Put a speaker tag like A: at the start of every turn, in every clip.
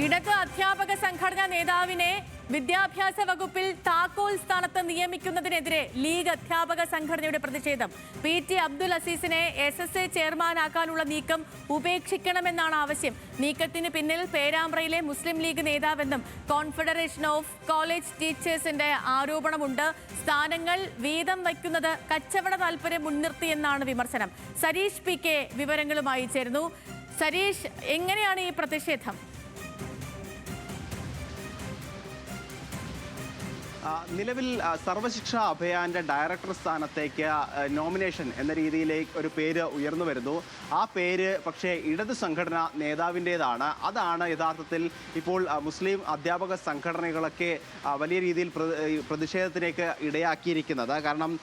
A: ഇടത് അധ്യാപക സംഘടനാ നേതാവിനെ വിദ്യാഭ്യാസ വകുപ്പിൽ താക്കോൽ സ്ഥാനത്ത് നിയമിക്കുന്നതിനെതിരെ ലീഗ് അധ്യാപക സംഘടനയുടെ പ്രതിഷേധം. PT അബ്ദുൽ അസീസിനെ SSA ചെയർമാനാക്കാനുള്ള നീക്കം ഉപേക്ഷിക്കണമെന്നാണ് ആവശ്യം. നീക്കത്തിന് പിന്നിൽ പേരാമ്പ്രയിലെ മുസ്ലിം ലീഗ് നേതാവെന്നും കോൺഫെഡറേഷൻ ഓഫ് കോളേജ് ടീച്ചേഴ്സിന്റെ ആരോപണമുണ്ട്. സ്ഥാനങ്ങൾ വീതം വയ്ക്കുന്നത് കച്ചവട താൽപര്യം മുൻനിർത്തിയെന്നാണ് വിമർശനം. സരീഷ് PK വിവരങ്ങളുമായി ചേരുന്നു. സരീഷ്, എങ്ങനെയാണ് ഈ പ്രതിഷേധം?
B: നിലവിൽ സർവശിക്ഷാ അഭിയാന്റെ ഡയറക്ടർ സ്ഥാനത്തേക്ക് നോമിനേഷൻ എന്ന രീതിയിലേക്ക് ഒരു പേര് ഉയർന്നു വരുന്നു. ആ പേര് പക്ഷേ ഇടത് സംഘടന നേതാവിൻ്റേതാണ്. അതാണ് യഥാർത്ഥത്തിൽ ഇപ്പോൾ മുസ്ലിം അധ്യാപക സംഘടനകളൊക്കെ വലിയ രീതിയിൽ പ്രതിഷേധത്തിലേക്ക് ഇടയാക്കിയിരിക്കുന്നത്. കാരണം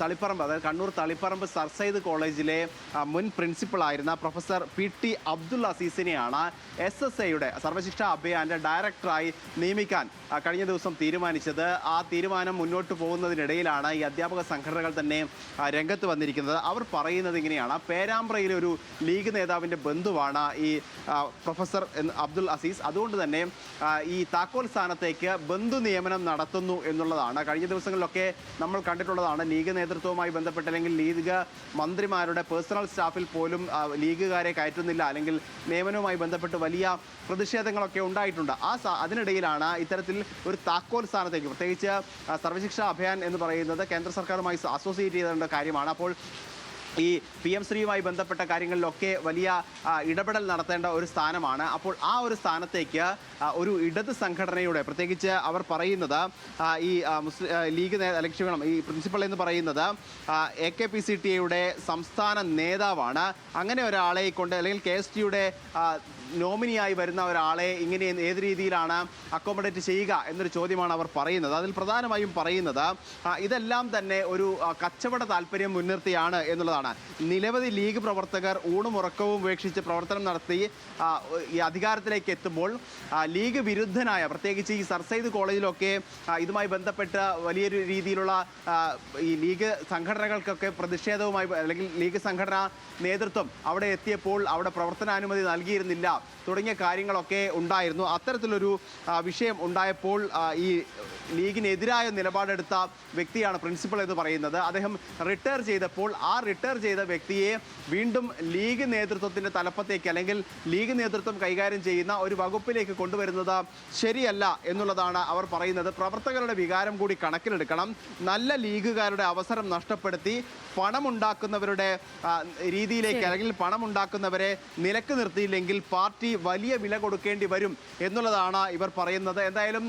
B: തളിപ്പറമ്പ്, അതായത് കണ്ണൂർ തളിപ്പറമ്പ് സർ സയ്യിദ് കോളേജിലെ മുൻ പ്രിൻസിപ്പളായിരുന്ന പ്രൊഫസർ PT അബ്ദുൽ അസീസിനെയാണ് SSAയുടെ സർവശിക്ഷാ അഭിയാന്റെ ഡയറക്ടറായി നിയമിക്കാൻ കഴിഞ്ഞ ദിവസം തീരുമാനിച്ചത്. ആ തീരുമാനം മുന്നോട്ട് പോകുന്നതിനിടയിലാണ് ഈ അധ്യാപക സംഘടനകൾ തന്നെ രംഗത്ത് വന്നിരിക്കുന്നത്. അവർ പറയുന്നത് ഇങ്ങനെയാണ്: പേരാമ്പ്രയിലെ ഒരു ലീഗ് നേതാവിൻ്റെ ബന്ധുവാണ് ഈ പ്രൊഫസർ അബ്ദുൽ അസീസ്. അതുകൊണ്ട് തന്നെ ഈ താക്കോൽ സ്ഥാനത്തേക്ക് ബന്ധു നിയമനം നടത്തുന്നു എന്നുള്ളതാണ്. കഴിഞ്ഞ ദിവസങ്ങളിലൊക്കെ നമ്മൾ കണ്ടിട്ടുള്ളതാണ്. ലീഗ് നേതൃത്വവുമായി ബന്ധപ്പെട്ട് അല്ലെങ്കിൽ ലീഗ് മന്ത്രിമാരുടെ പേഴ്സണൽ സ്റ്റാഫിൽ പോലും ലീഗുകാരെ കയറ്റുന്നില്ല, അല്ലെങ്കിൽ നിയമനവുമായി ബന്ധപ്പെട്ട് വലിയ പ്രതിഷേധങ്ങളൊക്കെ ഉണ്ടായിട്ടുണ്ട്. അതിനിടയിലാണ് ഇത്തരത്തിൽ ഒരു താക്കോൽ സ്ഥാനത്തേക്ക്, പ്രത്യേകിച്ച് സർവശിക്ഷാ അഭിയാൻ എന്ന് പറയുന്നത് കേന്ദ്ര സർക്കാരുമായി അസോസിയേറ്റ് ചെയ്തേണ്ട കാര്യമാണ്. അപ്പോൾ ഈ PM ശ്രീയുമായി ബന്ധപ്പെട്ട കാര്യങ്ങളിലൊക്കെ വലിയ ഇടപെടൽ നടത്തേണ്ട ഒരു സ്ഥാനമാണ്. അപ്പോൾ ആ ഒരു സ്ഥാനത്തേക്ക് ഒരു ഇടത് സംഘടനയുടെ, പ്രത്യേകിച്ച് അവർ പറയുന്നത് ഈ ലീഗ് ലക്ഷ്യണം ഈ പ്രിൻസിപ്പൾ എന്ന് പറയുന്നത് AKPCTയുടെ സംസ്ഥാന നേതാവാണ്. അങ്ങനെ ഒരാളെ കൊണ്ട്, അല്ലെങ്കിൽ KSTയുടെ നോമിനിയായി വരുന്ന ഒരാളെ ഇങ്ങനെ ഏത് രീതിയിലാണ് അക്കോമഡേറ്റ് ചെയ്യുക എന്നൊരു ചോദ്യമാണ് അവർ പറയുന്നത്. അതിൽ പ്രധാനമായും പറയുന്നത് ഇതെല്ലാം തന്നെ ഒരു കച്ചവട താല്പര്യം മുൻനിർത്തിയാണ് എന്നുള്ളതാണ്. നിരവധി ലീഗ് പ്രവർത്തകർ ഊണും ഉറക്കവും ഉപേക്ഷിച്ച് പ്രവർത്തനം നടത്തി ഈ അധികാരത്തിലേക്ക് എത്തുമ്പോൾ ലീഗ് വിരുദ്ധനായ, പ്രത്യേകിച്ച് ഈ സർ സയ്യിദ് കോളേജിലൊക്കെ ഇതുമായി ബന്ധപ്പെട്ട് വലിയൊരു രീതിയിലുള്ള ഈ ലീഗ് സംഘടനകൾക്കൊക്കെ പ്രതിഷേധവുമായി, അല്ലെങ്കിൽ ലീഗ് സംഘടനാ നേതൃത്വം അവിടെ എത്തിയപ്പോൾ അവിടെ പ്രവർത്തനാനുമതി നൽകിയിരുന്നില്ല തുടങ്ങിയ കാര്യങ്ങളൊക്കെ ഉണ്ടായിരുന്നു. അത്തരത്തിലൊരു വിഷയം ഉണ്ടായപ്പോൾ ഈ ലീഗിനെതിരായ നിലപാടെടുത്ത വ്യക്തിയാണ് പ്രിൻസിപ്പൽ എന്ന് പറയുന്നത്. അദ്ദേഹം റിട്ടയർ ചെയ്തപ്പോൾ ആ റിട്ടയർ ചെയ്ത വ്യക്തിയെ വീണ്ടും ലീഗ് നേതൃത്വത്തിൻ്റെ തലപ്പത്തേക്ക്, അല്ലെങ്കിൽ ലീഗ് നേതൃത്വം കൈകാര്യം ചെയ്യുന്ന ഒരു വകുപ്പിലേക്ക് കൊണ്ടുവരുന്നത് ശരിയല്ല എന്നുള്ളതാണ് അവർ പറയുന്നത്. പ്രവർത്തകരുടെ വികാരം കൂടി കണക്കിലെടുക്കണം. നല്ല ലീഗുകാരുടെ അവസരം നഷ്ടപ്പെടുത്തി പണമുണ്ടാക്കുന്നവരുടെ രീതിയിലേക്ക്, അല്ലെങ്കിൽ പണമുണ്ടാക്കുന്നവരെ നിലക്ക് നിർത്തിയില്ലെങ്കിൽ പാർട്ടി വലിയ വില കൊടുക്കേണ്ടി വരും എന്നുള്ളതാണ് ഇവർ പറയുന്നത്. എന്തായാലും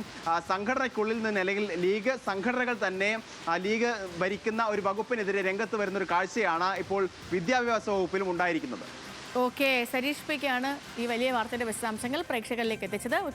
B: സംഘടനയ്ക്കുള്ളിൽ നിന്ന്, അല്ലെങ്കിൽ ലീഗ് സംഘടനകൾ തന്നെ ലീഗ് ഭരിക്കുന്ന ഒരു വകുപ്പിനെതിരെ രംഗത്ത് വരുന്ന ഒരു കാഴ്ചയാണ് ഇപ്പോൾ വിദ്യാഭ്യാസ വകുപ്പിലും ഉണ്ടായിരിക്കുന്നത്.
A: ഓക്കെ, സരീഷ് PK ആണ് ഈ വലിയ വാർത്തയുടെ വിശദാംശങ്ങൾ പ്രേക്ഷകരിലേക്ക് എത്തിച്ചത്.